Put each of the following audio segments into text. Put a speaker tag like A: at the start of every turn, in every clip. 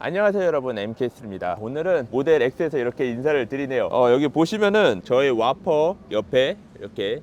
A: 안녕하세요 여러분, MK스입니다. 오늘은 모델 X에서 이렇게 인사를 드리네요. 여기 보시면은 저희 와퍼 옆에 이렇게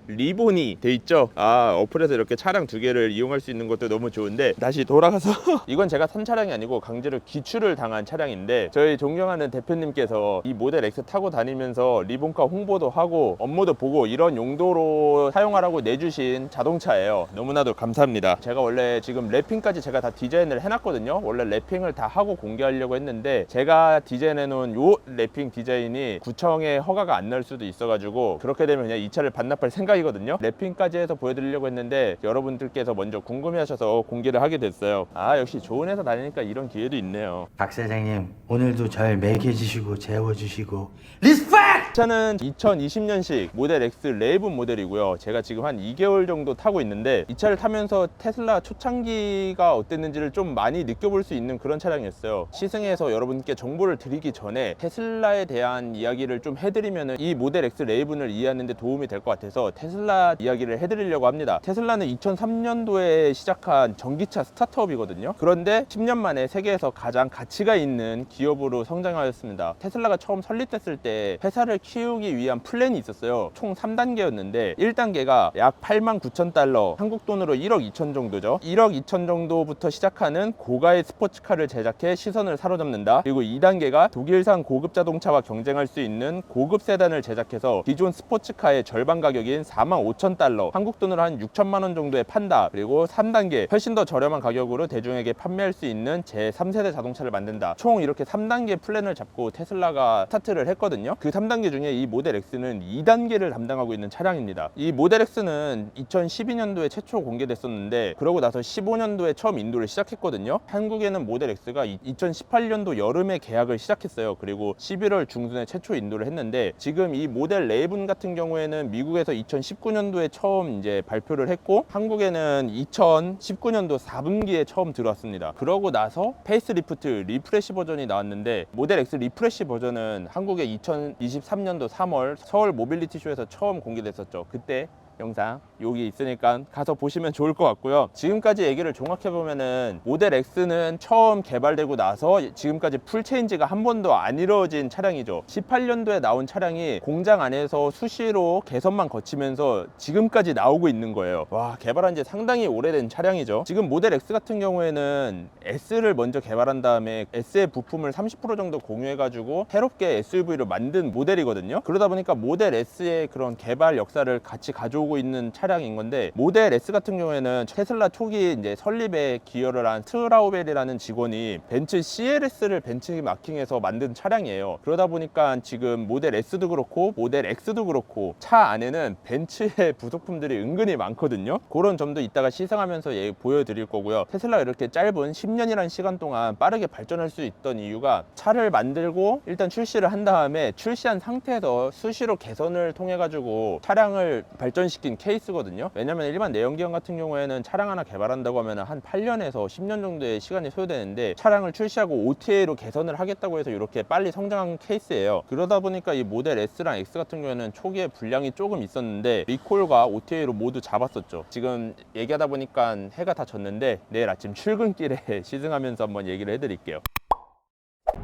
A: 리본이 돼 있죠. 어플에서 이렇게 차량 두 개를 이용할 수 있는 것도 너무 좋은데, 다시 돌아가서 이건 제가 산 차량이 아니고 강제로 기출을 당한 차량인데, 저희 존경하는 대표님께서 이 모델 X 타고 다니면서 리본카 홍보도 하고 업무도 보고 이런 용도로 사용하라고 내주신 자동차예요. 너무나도 감사합니다. 제가 원래 지금 랩핑까지 제가 다 디자인을 해놨거든요. 원래 랩핑을 다 하고 공개하려고 했는데, 제가 디자인해 놓은 요 랩핑 디자인이 구청에 허가가 안 날 수도 있어가지고, 그렇게 되면 그냥 이 차를 반납할 생각이거든요. 랩핑까지 해서 보여드리려고 했는데 여러분들께서 먼저 궁금해하셔서 공개를 하게 됐어요. 역시 좋은 회사 다니니까 이런 기회도 있네요.
B: 박 사장님, 오늘도 절 먹여주시고 재워주시고 리스펙!
A: 차는 2020년식 모델 X 레이븐 모델이고요. 제가 지금 한 2개월 정도 타고 있는데, 이 차를 타면서 테슬라 초창기가 어땠는지를 좀 많이 느껴볼 수 있는 그런 차량이었어요. 시승해서 여러분께 정보를 드리기 전에 테슬라에 대한 이야기를 좀 해드리면 이 모델 X 레이븐을 이해하는 데 도움이 될 것 같아서 테슬라 이야기를 해드리려고 합니다. 테슬라는 2003년도에 시작한 전기차 스타트업이거든요. 그런데 10년 만에 세계에서 가장 가치가 있는 기업으로 성장하였습니다. 테슬라가 처음 설립됐을 때 회사를 키우기 위한 플랜이 있었어요. 총 3단계였는데 1단계가 약 89,000달러, 한국 돈으로 1억 2천 정도죠. 1억 2천 정도부터 시작하는 고가의 스포츠카를 제작해 시선을 사로잡는다. 그리고 2단계가 독일산 고급 자동차와 경쟁할 수 있는 고급 세단을 제작해서 기존 스포츠카의 절반 가격인 45,000달러, 한국 돈으로 한 6천만 원 정도에 판다. 그리고 3단계, 훨씬 더 저렴한 가격으로 대중에게 판매할 수 있는 제3세대 자동차를 만든다. 총 이렇게 3단계 플랜을 잡고 테슬라가 스타트를 했거든요. 그 3단계 중에 이 모델 X는 2단계를 담당하고 있는 차량입니다. 이 모델 X는 2012년도에 최초 공개됐었는데, 그러고 나서 15년도에 처음 인도를 시작했거든요. 한국에는 모델 X가 2018년도 여름에 계약을 시작했어요. 그리고 11월 중순에 최초 인도를 했는데, 지금 이 모델 레이븐 같은 경우에는 미국에서 2019년도에 처음 이제 발표를 했고, 한국에는 2019년도 4분기에 처음 들어왔습니다. 그러고 나서 페이스리프트 리프레시 버전이 나왔는데, 모델 X 리프레시 버전은 한국에 2023년도 3월 서울 모빌리티 쇼에서 처음 공개됐었죠. 그때 영상 여기 있으니까 가서 보시면 좋을 것 같고요. 지금까지 얘기를 종합해 보면은 모델 X는 처음 개발되고 나서 지금까지 풀 체인지가 한 번도 안 이루어진 차량이죠. 18년도에 나온 차량이 공장 안에서 수시로 개선만 거치면서 지금까지 나오고 있는 거예요. 개발한 지 상당히 오래된 차량이죠. 지금 모델 X 같은 경우에는 S를 먼저 개발한 다음에 S의 부품을 30% 정도 공유해 가지고 새롭게 SUV로 만든 모델이거든요. 그러다 보니까 모델 S의 그런 개발 역사를 같이 가져오고 있는 차량인 건데, 모델 S 같은 경우에는 테슬라 초기 이제 설립에 기여를 한 트라우벨이라는 직원이 벤츠 CLS를 벤치마킹해서 만든 차량이에요. 그러다 보니까 지금 모델 S도 그렇고 모델 X도 그렇고 차 안에는 벤츠의 부속품들이 은근히 많거든요. 그런 점도 이따가 시승하면서 보여드릴 거고요. 테슬라가 이렇게 짧은 10년이라는 시간 동안 빠르게 발전할 수 있던 이유가, 차를 만들고 일단 출시를 한 다음에 출시한 상태에서 수시로 개선을 통해 가지고 차량을 발전시킨 케이스거든요. 왜냐면 일반 내연기관 같은 경우에는 차량 하나 개발한다고 하면 한 8년에서 10년 정도의 시간이 소요되는데, 차량을 출시하고 OTA로 개선을 하겠다고 해서 이렇게 빨리 성장한 케이스예요. 그러다 보니까 이 모델 S랑 X 같은 경우에는 초기에 분량이 조금 있었는데 리콜과 OTA로 모두 잡았었죠. 지금 얘기하다 보니까 해가 다 졌는데, 내일 아침 출근길에 시승하면서 한번 얘기를 해드릴게요.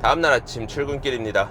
A: 다음날 아침 출근길입니다.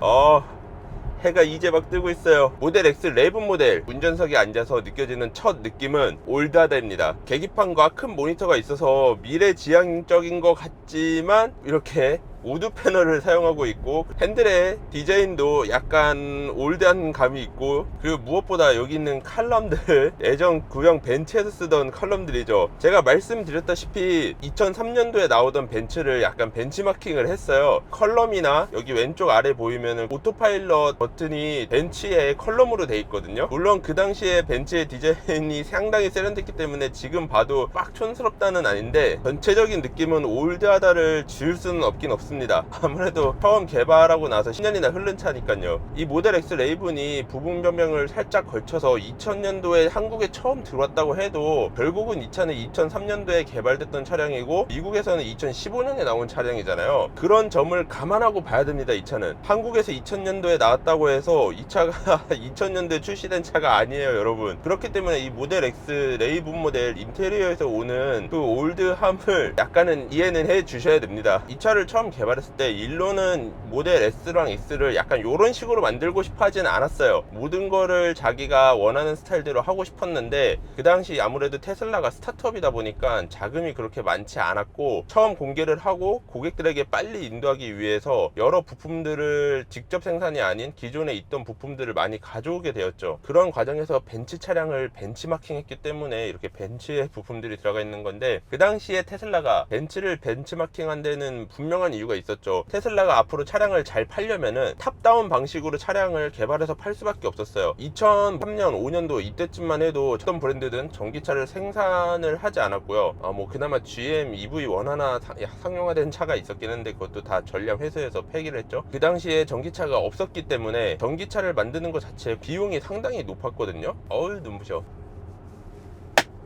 A: 해가 이제 막 뜨고 있어요. 모델 X 레이븐 모델 운전석에 앉아서 느껴지는 첫 느낌은 올드하다입니다. 계기판과 큰 모니터가 있어서 미래지향적인 것 같지만 이렇게 우드 패널을 사용하고 있고, 핸들의 디자인도 약간 올드한 감이 있고, 그리고 무엇보다 여기 있는 칼럼들 예전 구형 벤츠에서 쓰던 칼럼들이죠. 제가 말씀드렸다시피 2003년도에 나오던 벤츠를 약간 벤치마킹을 했어요. 컬럼이나 여기 왼쪽 아래 보이면은 오토파일럿 버튼이 벤츠의 컬럼으로 돼 있거든요. 물론 그 당시에 벤츠의 디자인이 상당히 세련됐기 때문에 지금 봐도 막 촌스럽다는 아닌데, 전체적인 느낌은 올드하다를 지울 수는 없긴 없습니다. 없습니다. 아무래도 처음 개발하고 나서 10년이나 흐른 차니까요. 이 모델 X 레이븐이 부품 변경을 살짝 걸쳐서 2000년도에 한국에 처음 들어왔다고 해도 결국은 이 차는 2003년도에 개발됐던 차량이고 미국에서는 2015년에 나온 차량이잖아요. 그런 점을 감안하고 봐야 됩니다. 이 차는 한국에서 2000년도에 나왔다고 해서 이 차가 2000년도에 출시된 차가 아니에요, 여러분. 그렇기 때문에 이 모델 X 레이븐 모델 인테리어에서 오는 그 올드함을 약간은 이해는 해 주셔야 됩니다. 이 차를 처음 개발했을 때 일로는 모델 S랑 X를 약간 이런 식으로 만들고 싶어 하지는 않았어요. 모든 거를 자기가 원하는 스타일대로 하고 싶었는데 그 당시 아무래도 테슬라가 스타트업이다 보니까 자금이 그렇게 많지 않았고 처음 공개를 하고 고객들에게 빨리 인도하기 위해서 여러 부품들을 직접 생산이 아닌 기존에 있던 부품들을 많이 가져오게 되었죠. 그런 과정에서 벤츠 차량을 벤치마킹 했기 때문에 이렇게 벤츠의 부품들이 들어가 있는 건데 그 당시에 테슬라가 벤츠를 벤치마킹한 데는 분명한 이유가 있었죠. 테슬라가 앞으로 차량을 잘 팔려면은 탑다운 방식으로 차량을 개발해서 팔 수밖에 없었어요. 2003년 5년도 이때쯤만 해도 어떤 브랜드든 전기차를 생산을 하지 않았고요. 뭐 그나마 GM EV1 하나 상용화된 차가 있었긴 한데 그것도 다 전량 회수해서 폐기를 했죠. 그 당시에 전기차가 없었기 때문에 전기차를 만드는 것 자체 비용이 상당히 높았거든요. 어우 눈부셔.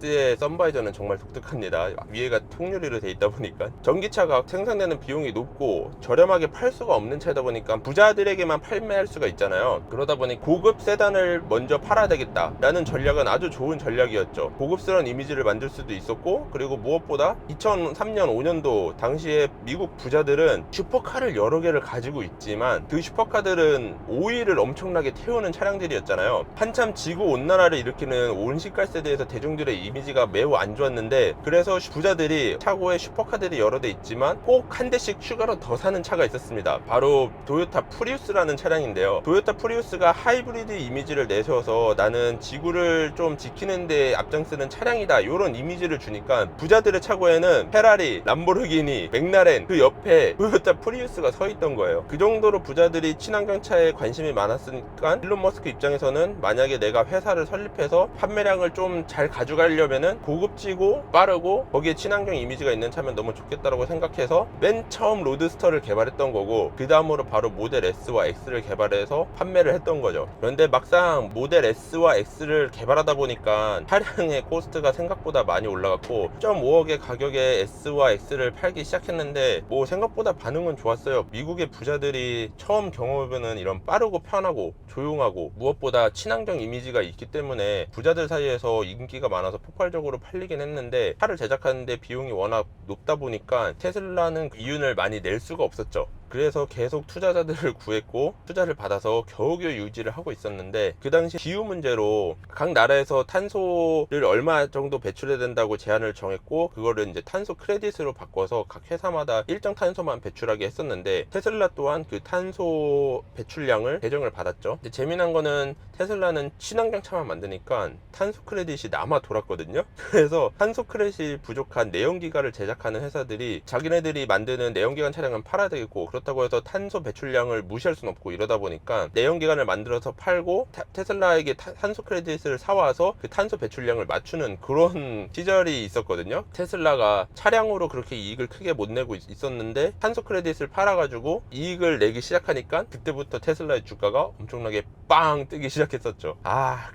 A: 의 썬바이저는 정말 독특합니다. 위에가 통유리로 돼 있다 보니까 전기차가 생산되는 비용이 높고 저렴하게 팔 수가 없는 차다 보니까 부자들에게만 판매할 수가 있잖아요. 그러다 보니 고급 세단을 먼저 팔아야 되겠다 라는 전략은 아주 좋은 전략이었죠. 고급스러운 이미지를 만들 수도 있었고 그리고 무엇보다 2003년 5년도 당시에 미국 부자들은 슈퍼카를 여러 개를 가지고 있지만 그 슈퍼카들은 오일을 엄청나게 태우는 차량들이었잖아요. 한참 지구온난화를 일으키는 온실가스에 대해서 대중들의 이미지가 매우 안 좋았는데 그래서 부자들이 차고에 슈퍼카들이 여러 대 있지만 꼭 한 대씩 추가로 더 사는 차가 있었습니다. 바로 도요타 프리우스라는 차량인데요. 도요타 프리우스가 하이브리드 이미지를 내세워서 나는 지구를 좀 지키는 데 앞장서는 차량이다 이런 이미지를 주니까 부자들의 차고에는 페라리, 람보르기니, 맥라렌 그 옆에 도요타 프리우스가 서 있던 거예요. 그 정도로 부자들이 친환경차에 관심이 많았으니까 일론 머스크 입장에서는 만약에 내가 회사를 설립해서 판매량을 좀 잘 가져가려고 면은 고급지고 빠르고 거기에 친환경 이미지가 있는 차면 너무 좋겠다라고 생각해서 맨 처음 로드스터를 개발했던 거고 그 다음으로 바로 모델 S와 X를 개발해서 판매를 했던 거죠. 그런데 막상 모델 S와 X를 개발하다 보니까 차량의 코스트가 생각보다 많이 올라갔고 1.5억의 가격에 S와 X를 팔기 시작했는데 뭐 생각보다 반응은 좋았어요. 미국의 부자들이 처음 경험해보는 이런 빠르고 편하고 조용하고 무엇보다 친환경 이미지가 있기 때문에 부자들 사이에서 인기가 많아서 폭발적으로 팔리긴 했는데 차를 제작하는데 비용이 워낙 높다 보니까 테슬라는 이윤을 많이 낼 수가 없었죠. 그래서 계속 투자자들을 구했고 투자를 받아서 겨우겨우 유지를 하고 있었는데 그 당시 기후 문제로 각 나라에서 탄소를 얼마 정도 배출해야 된다고 제한을 정했고 그거를 이제 탄소 크레딧으로 바꿔서 각 회사마다 일정 탄소만 배출하게 했었는데 테슬라 또한 그 탄소 배출량을 배정을 받았죠. 근데 재미난 거는 테슬라는 친환경 차만 만드니까 탄소 크레딧이 남아 돌았거든요. 그래서 탄소 크레딧이 부족한 내연기관을 제작하는 회사들이 자기네들이 만드는 내연기관 차량은 팔아야 되겠고 그렇다고 해서 탄소 배출량을 무시할 수는 없고 이러다 보니까 내연기관을 만들어서 팔고 테슬라에게 탄소 크레딧을 사와서 그 탄소 배출량을 맞추는 그런 시절이 있었거든요. 테슬라가 차량으로 그렇게 이익을 크게 못 내고 있었는데 탄소 크레딧을 팔아가지고 이익을 내기 시작하니까 그때부터 테슬라의 주가가 엄청나게 빵 뜨기 시작했었죠.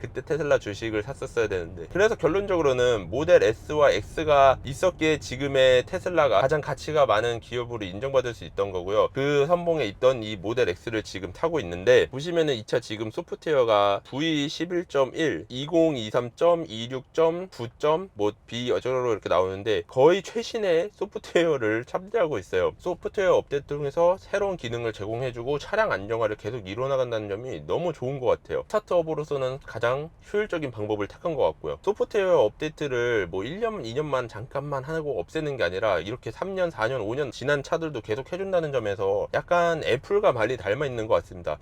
A: 그때 테슬라 주식을 샀었어야 되는데. 그래서 결론적으로는 모델 S와 X가 있었기에 지금의 테슬라가 가장 가치가 많은 기업으로 인정받을 수 있던 거고요. 그 선봉에 있던 이 모델 X를 지금 타고 있는데 보시면은 이 차 지금 소프트웨어가 V11.1, 2023.26.9. 뭐 B 어쩌고 이렇게 나오는데 거의 최신의 소프트웨어를 참여하고 있어요. 소프트웨어 업데이트 통해서 새로운 기능을 제공해주고 차량 안정화를 계속 이뤄나간다는 점이 너무 좋은 것 같아요. 스타트업으로서는 가장 효율적인 방법을 택한 것 같고요. 소프트웨어 업데이트를 뭐 1년, 2년만 잠깐만 하고 없애는 게 아니라 이렇게 3년, 4년, 5년 지난 차들도 계속 해준다는 점에서 약간 애플과 많이 닮아 있는 것 같습니다.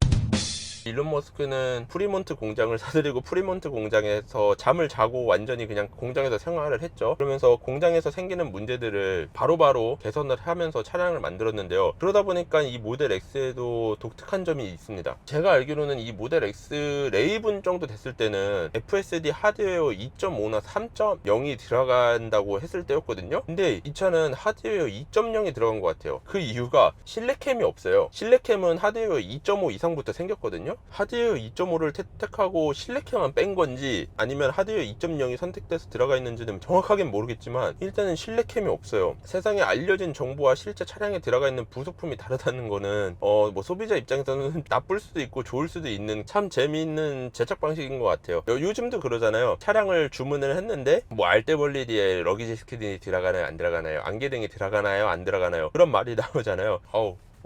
A: 일론 머스크는 프리몬트 공장을 사들이고 프리몬트 공장에서 잠을 자고 완전히 그냥 공장에서 생활을 했죠. 그러면서 공장에서 생기는 문제들을 바로바로 개선을 하면서 차량을 만들었는데요. 그러다 보니까 이 모델 X에도 독특한 점이 있습니다. 제가 알기로는 이 모델 X 레이븐 정도 됐을 때는 FSD 하드웨어 2.5나 3.0이 들어간다고 했을 때였거든요. 근데 이 차는 하드웨어 2.0이 들어간 것 같아요. 그 이유가 실내캠이 없어요. 실내캠은 하드웨어 2.5 이상부터 생겼거든요. 하드웨어 2.5를 택하고 실내캠만 뺀 건지 아니면 하드웨어 2.0이 선택돼서 들어가 있는지는 정확하게는 모르겠지만 일단은 실내캠이 없어요. 세상에 알려진 정보와 실제 차량에 들어가 있는 부속품이 다르다는 거는 뭐 소비자 입장에서는 나쁠 수도 있고 좋을 수도 있는 참 재미있는 제작 방식인 것 같아요. 요즘도 그러잖아요. 차량을 주문을 했는데 뭐 알뜰벌리디에 러기지 스크린이 들어가나요 안 들어가나요, 안개등이 들어가나요 안 들어가나요, 그런 말이 나오잖아요.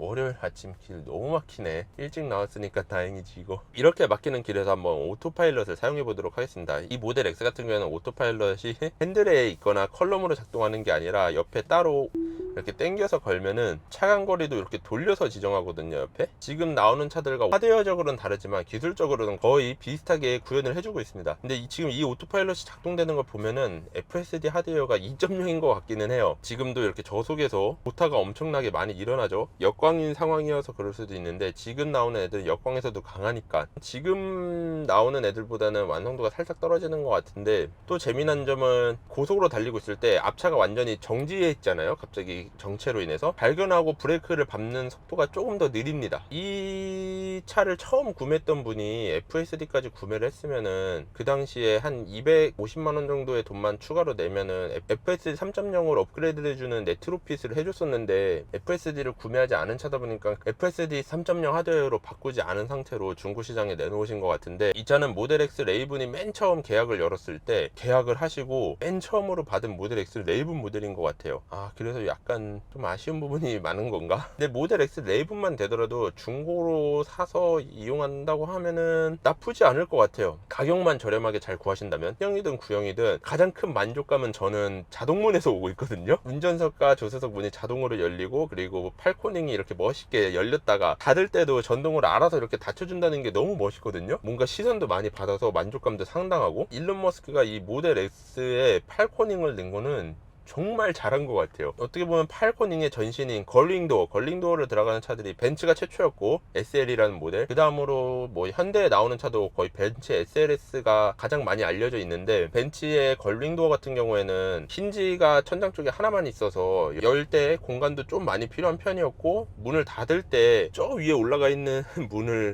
A: 월요일 아침 길 너무 막히네. 일찍 나왔으니까 다행이지 이거. 이렇게 막히는 길에서 한번 오토파일럿을 사용해 보도록 하겠습니다. 이 모델 X 같은 경우에는 오토파일럿이 핸들에 있거나 컬럼으로 작동하는 게 아니라 옆에 따로 이렇게 당겨서 걸면은 차간거리도 이렇게 돌려서 지정하거든요. 옆에 지금 나오는 차들과 하드웨어적으로는 다르지만 기술적으로는 거의 비슷하게 구현을 해주고 있습니다. 근데 지금 이 오토파일럿이 작동되는 걸 보면은 FSD 하드웨어가 2.0인 것 같기는 해요. 지금도 이렇게 저속에서 오타가 엄청나게 많이 일어나죠. 역광인 상황이어서 그럴 수도 있는데 지금 나오는 애들은 역광에서도 강하니까 지금 나오는 애들보다는 완성도가 살짝 떨어지는 것 같은데, 또 재미난 점은 고속으로 달리고 있을 때 앞차가 완전히 정지해 있잖아요. 갑자기 정체로 인해서 발견하고 브레이크를 밟는 속도가 조금 더 느립니다. 이 차를 처음 구매했던 분이 FSD까지 구매를 했으면은 그 당시에 한 250만원 정도의 돈만 추가로 내면은 FSD 3.0으로 업그레이드 해주는 네트로핏을 해줬었는데 FSD를 구매하지 않은 차다 보니까 FSD 3.0 하드웨어로 바꾸지 않은 상태로 중고시장에 내놓으신 것 같은데, 이 차는 모델 X 레이븐이 맨 처음 계약을 열었을 때 계약을 하시고 맨 처음으로 받은 모델 X 레이븐 모델인 것 같아요. 그래서 약간 좀 아쉬운 부분이 많은 건가? 근데 모델 X 레이븐만 되더라도 중고로 사서 이용한다고 하면은 나쁘지 않을 것 같아요. 가격만 저렴하게 잘 구하신다면. 형이든 구형이든 가장 큰 만족감은 저는 자동문에서 오고 있거든요. 운전석과 조수석 문이 자동으로 열리고, 그리고 팔코닝이 이렇게 멋있게 열렸다가 닫을 때도 전동으로 알아서 이렇게 닫혀준다는 게 너무 멋있거든요. 뭔가 시선도 많이 받아서 만족감도 상당하고, 일론 머스크가 이 모델 X에 팔코닝을 낸 거는 정말 잘한 것 같아요. 어떻게 보면 팔코닝의 전신인 걸링도어를 들어가는 차들이 벤츠가 최초였고 SL이라는 모델, 그 다음으로 뭐 현대에 나오는 차도 거의 벤츠 SLS가 가장 많이 알려져 있는데, 벤츠의 걸링도어 같은 경우에는 힌지가 천장 쪽에 하나만 있어서 열 때 공간도 좀 많이 필요한 편이었고, 문을 닫을 때 저 위에 올라가 있는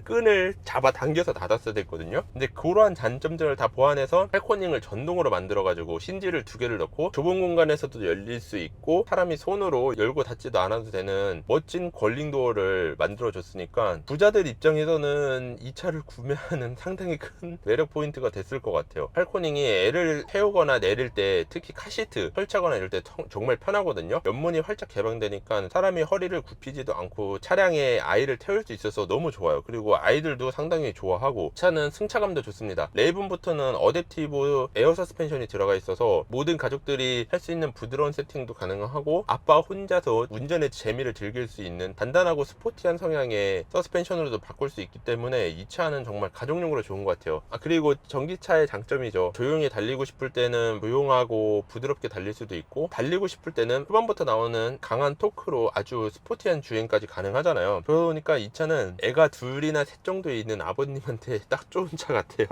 A: 끈을 잡아 당겨서 닫았어야 됐거든요. 근데 그러한 단점들을 다 보완해서 팔코닝을 전동으로 만들어 가지고 힌지를 2개를 넣고 좁은 공간에서 도 열릴 수 있고 사람이 손으로 열고 닫지도 않아도 되는 멋진 걸링도어를 만들어 줬으니까 부자들 입장에서는 이 차를 구매하는 상당히 큰 매력 포인트가 됐을 것 같아요. 팔코닝이 애를 태우거나 내릴 때, 특히 카시트 설치하거나 이럴 때 정말 편하거든요. 옆문이 활짝 개방되니까 사람이 허리를 굽히지도 않고 차량에 아이를 태울 수 있어서 너무 좋아요. 그리고 아이들도 상당히 좋아하고, 차는 승차감도 좋습니다. 레이븐부터는 어댑티브 에어 서스펜션이 들어가 있어서 모든 가족들이 할 수 있는 부드러운 세팅도 가능하고, 아빠 혼자서 운전의 재미를 즐길 수 있는 단단하고 스포티한 성향의 서스펜션으로도 바꿀 수 있기 때문에 이 차는 정말 가족용으로 좋은 것 같아요. 그리고 전기차의 장점이죠. 조용히 달리고 싶을 때는 조용하고 부드럽게 달릴 수도 있고, 달리고 싶을 때는 후반부터 나오는 강한 토크로 아주 스포티한 주행까지 가능하잖아요. 그러니까 이 차는 애가 2이나 3 정도 있는 아버님한테 딱 좋은 차 같아요.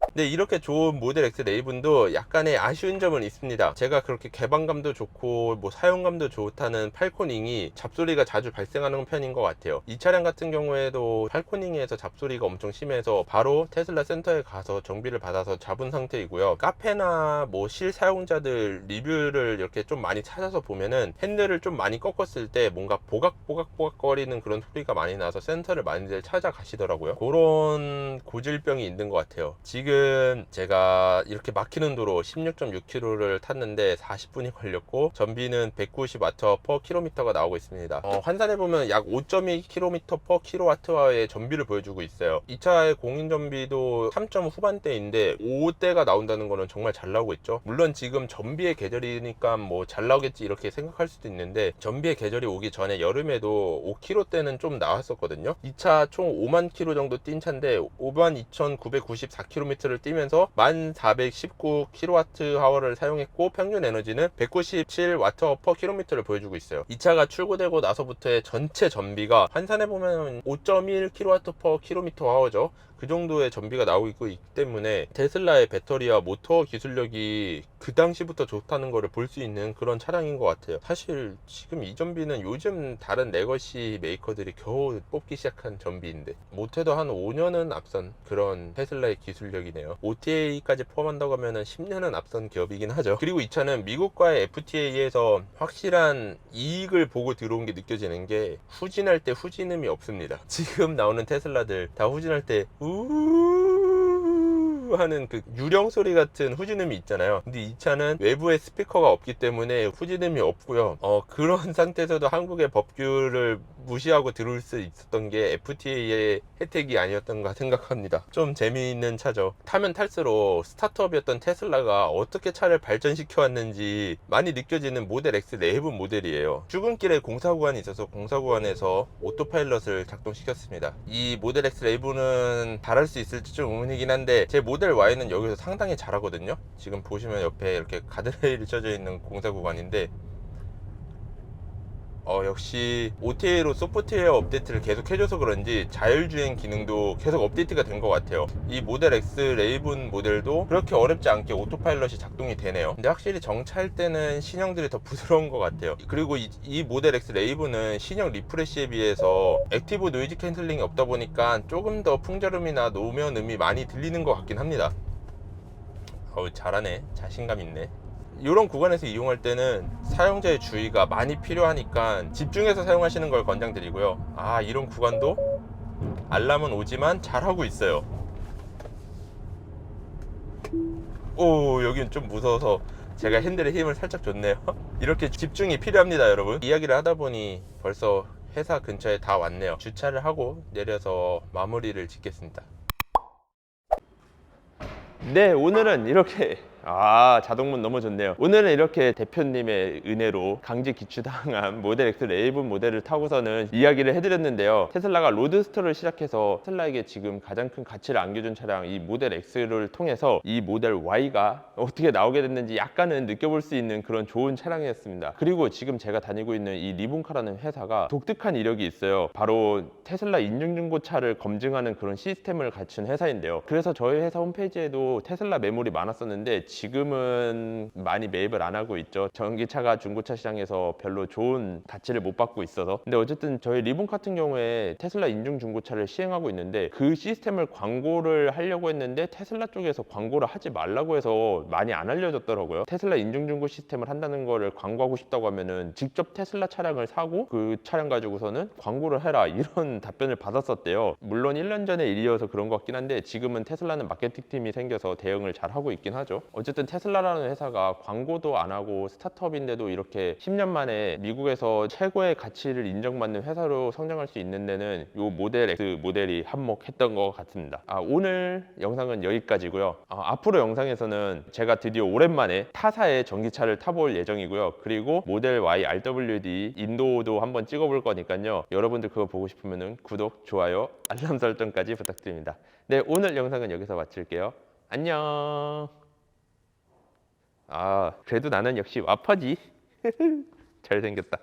A: 근데 이렇게 좋은 모델 X 레이븐도 약간의 아쉬운 점은 있습니다. 제가 그렇게 개방감도 좋고 뭐 사용감도 좋다는 팔코닝이 잡소리가 자주 발생하는 편인 것 같아요. 이 차량 같은 경우에도 팔코닝에서 잡소리가 엄청 심해서 바로 테슬라 센터에 가서 정비를 받아서 잡은 상태이고요. 카페나 뭐 실사용자들 리뷰를 이렇게 좀 많이 찾아서 보면은 핸들을 좀 많이 꺾었을 때 뭔가 보각보각 거리는 그런 소리가 많이 나서 센터를 많이들 찾아가시더라고요. 그런 고질병이 있는 것 같아요. 지금
C: 오늘은 제가 이렇게 막히는 도로 16.6km를 탔는데 40분이 걸렸고 전비는 190W/km가 나오고 있습니다. 환산해보면 약 5.2km/kWh의 전비를 보여주고 있어요. 이 차의 공인 전비도 3점 후반대인데 5대가 나온다는 거는 정말 잘 나오고 있죠. 물론 지금 전비의 계절이니까 뭐 잘 나오겠지 이렇게 생각할 수도 있는데, 전비의 계절이 오기 전에 여름에도 5km대는 좀 나왔었거든요. 이 차 총 5만 킬로 정도 뛴 차인데 52,994km를 뛰면서 1,419kWh를 사용했고 평균 에너지는 197W/km를 보여주고 있어요. 이 차가 출고되고 나서부터의 전체 전비가 환산해보면 5.1kW/kmh죠. 그 정도의 전비가 나오고 있기 때문에 테슬라의 배터리와 모터 기술력이 그 당시부터 좋다는 것을 볼 수 있는 그런 차량인 것 같아요. 사실 지금 이 전비는 요즘 다른 레거시 메이커들이 겨우 뽑기 시작한 전비인데, 못해도 한 5년은 앞선 그런 테슬라의 기술력이네요. OTA까지 포함한다고 하면 10년은 앞선 기업이긴 하죠. 그리고 이 차는 미국과의 FTA에서 확실한 이익을 보고 들어온 게 느껴지는 게, 후진할 때 후진음이 없습니다. 지금 나오는 테슬라들 다 후진할 때 하는 그 유령 소리 같은 후진음이 있잖아요. 근데 이 차는 외부에 스피커가 없기 때문에 후진음이 없고요. 그런 상태에서도 한국의 법규를 무시하고 들어올 수 있었던 게 FTA의 혜택이 아니었던가 생각합니다. 좀 재미있는 차죠. 타면 탈수록 스타트업이었던 테슬라가 어떻게 차를 발전시켜 왔는지 많이 느껴지는 모델 X 내부 모델이에요. 출근길에 공사 구간이 있어서 공사 구간에서 오토파일럿을 작동시켰습니다. 이 모델 X 레이브는 잘할 수 있을지 좀 의문이긴 한데, 제 모델 Y는 여기서 상당히 잘하거든요. 지금 보시면 옆에 이렇게 가드레일이 쳐져 있는 공사 구간인데, 역시 OTA로 소프트웨어 업데이트를 계속 해줘서 그런지 자율주행 기능도 계속 업데이트가 된 것 같아요. 이 모델 X 레이븐 모델도 그렇게 어렵지 않게 오토파일럿이 작동이 되네요. 근데 확실히 정차할 때는 신형들이 더 부드러운 것 같아요. 그리고 이 모델 X 레이븐은 신형 리프레쉬에 비해서 액티브 노이즈 캔슬링이 없다 보니까 조금 더 풍절음이나 노면음이 많이 들리는 것 같긴 합니다. 잘하네. 자신감 있네. 이런 구간에서 이용할 때는 사용자의 주의가 많이 필요하니까 집중해서 사용하시는 걸 권장드리고요. 이런 구간도 알람은 오지만 잘하고 있어요. 여긴 좀 무서워서 제가 핸들에 힘을 살짝 줬네요. 이렇게 집중이 필요합니다, 여러분. 이야기를 하다 보니 벌써 회사 근처에 다 왔네요. 주차를 하고 내려서 마무리를 짓겠습니다.
A: 네, 오늘은 이렇게 자동문 너무 좋네요. 오늘은 이렇게 대표님의 은혜로 강제 기추당한 모델 X 레이븐 모델을 타고서는 이야기를 해드렸는데요. 테슬라가 로드스터를 시작해서 테슬라에게 지금 가장 큰 가치를 안겨준 차량 이 모델 X를 통해서 이 모델 Y가 어떻게 나오게 됐는지 약간은 느껴볼 수 있는 그런 좋은 차량이었습니다. 그리고 지금 제가 다니고 있는 이 리본카라는 회사가 독특한 이력이 있어요. 바로 테슬라 인증중고차를 검증하는 그런 시스템을 갖춘 회사인데요. 그래서 저희 회사 홈페이지에도 테슬라 매물이 많았었는데 지금은 많이 매입을 안 하고 있죠. 전기차가 중고차 시장에서 별로 좋은 가치를 못 받고 있어서. 근데 어쨌든 저희 리본 같은 경우에 테슬라 인증 중고차를 시행하고 있는데, 그 시스템을 광고를 하려고 했는데 테슬라 쪽에서 광고를 하지 말라고 해서 많이 안 알려졌더라고요. 테슬라 인증 중고 시스템을 한다는 거를 광고하고 싶다고 하면은 직접 테슬라 차량을 사고 그 차량 가지고서는 광고를 해라, 이런 답변을 받았었대요. 물론 1년 전의 일이어서 그런 것 같긴 한데 지금은 테슬라는 마케팅 팀이 생겨서 대응을 잘 하고 있긴 하죠. 어쨌든 테슬라라는 회사가 광고도 안 하고 스타트업인데도 이렇게 10년 만에 미국에서 최고의 가치를 인정받는 회사로 성장할 수 있는 데는 이 모델 X 모델이 한몫했던 것 같습니다. 오늘 영상은 여기까지고요. 앞으로 영상에서는 제가 드디어 오랜만에 타사의 전기차를 타볼 예정이고요. 그리고 모델 Y RWD 인도도 한번 찍어볼 거니까요. 여러분들 그거 보고 싶으면 구독, 좋아요, 알람 설정까지 부탁드립니다. 네, 오늘 영상은 여기서 마칠게요. 안녕. 그래도 나는 역시 와퍼지. 잘생겼다.